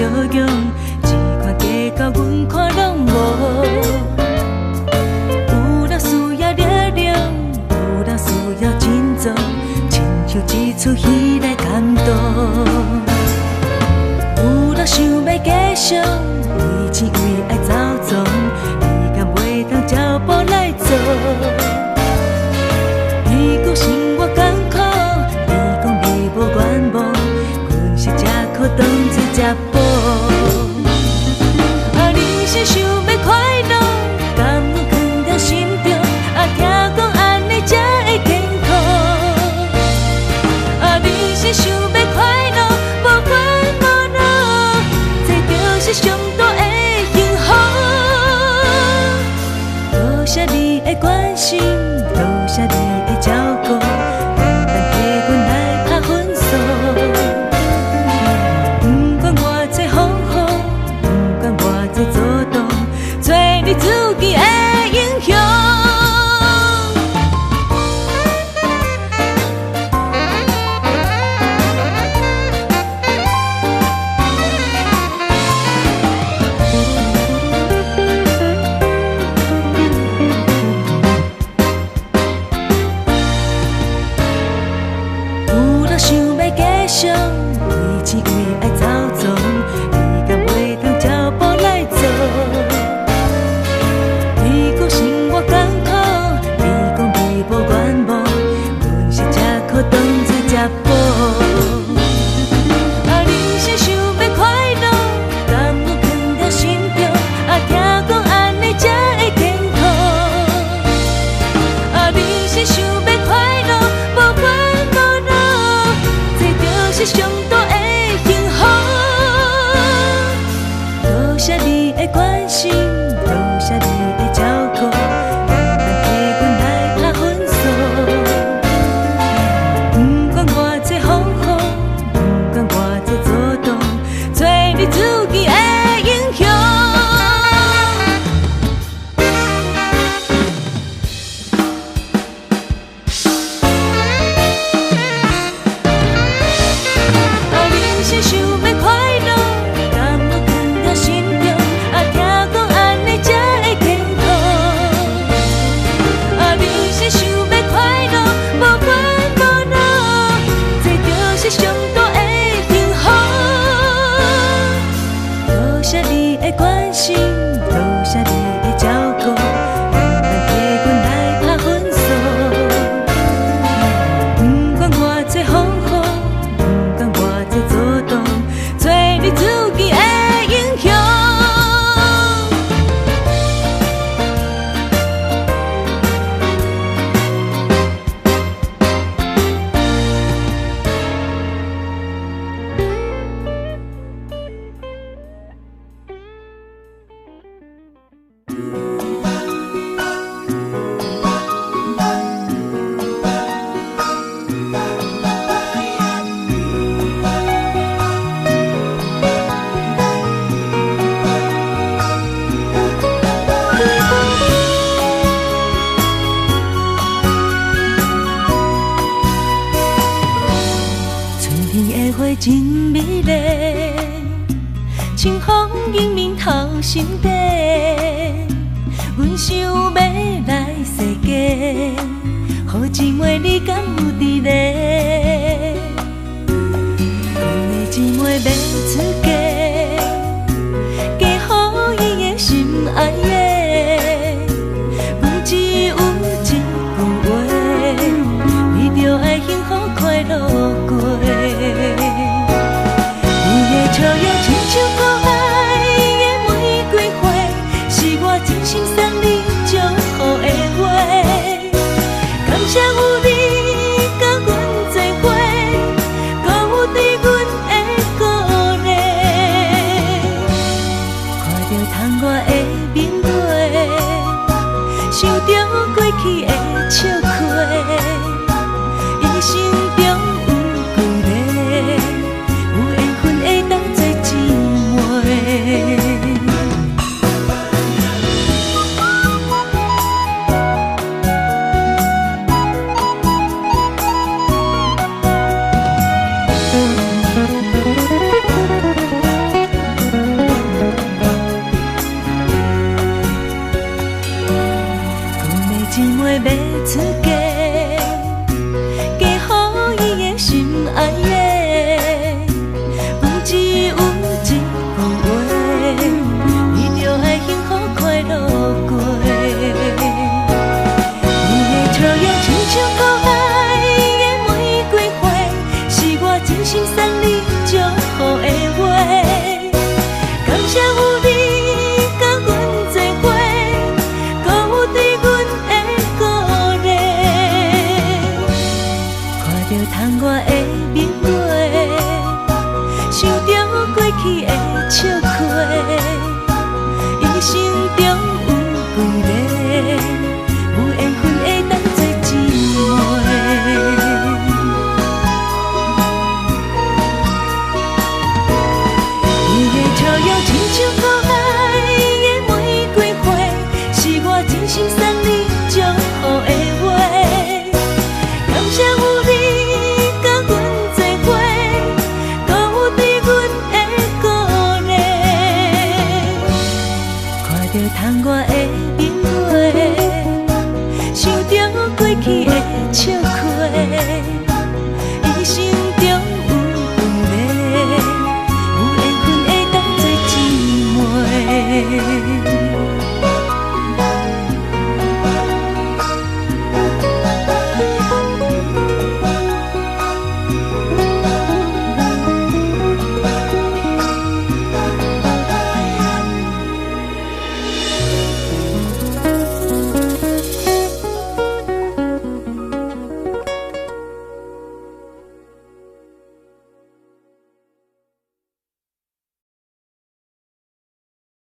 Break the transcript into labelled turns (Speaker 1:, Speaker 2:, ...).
Speaker 1: 相拥，一看加到阮看拢无。有人需要力量，有人需要珍重，亲像一出戏来感动。有人想要继续，为钱为爱走踪，你敢袂当照步来做？你讲生活艰苦，你讲你无愿望，阮是只靠当作食补。啊，人生想要快乐，甘愿藏在心中，啊，听讲安尼才会健康。啊，人生想要快乐，无烦无恼，这就是上大的幸福。多谢你的关心，多谢你的照顾，慢慢替阮来打分数。不管我再风雨，不管我再做动，做你自己的英雄。有人想要继续，为钱为爱走踪，你敢袂当照步来做？你讲生活艰苦，你讲你无愿望，阮是只靠当作食补。啊，人生想要快乐，甘愿藏在心中，啊，听讲安尼才会健康。啊，人生想要快乐，无烦无恼，这就是上大的幸福。多谢你的关心，多谢你的照顾，慢慢替阮来打分数。不管我再风雨，不管我再做动，做你自己的英雄。啊，人生想要快乐，甘愿藏在心中，啊，听讲安尼才会健康。啊，人生想要快乐，无烦无恼，这就是上大的幸福。多谢你的关心，多谢你的照顾，慢慢替阮来打分数。不管我再风雨，不管我再做动，做你自己的英雄。春天的花真美丽，清风迎面透心底。阮想要来世间，好姊妹你敢有伫咧？阮的姊妹要出嫁，嫁予伊的心爱的。阮只有一句话，你着爱幸福快乐过。伊的笑容亲像可爱的玫瑰花，是我真心送你祝福的话。感谢有你甲阮做伙，鼓舞对阮的鼓励。出嫁，嫁予伊的心爱的，不只有一句话，你就爱幸福快乐过。你的笑容亲像可爱的玫瑰花，是我真心送你祝福的话。感谢有你甲阮做伙，搁有对阮的鼓励，看着窗外的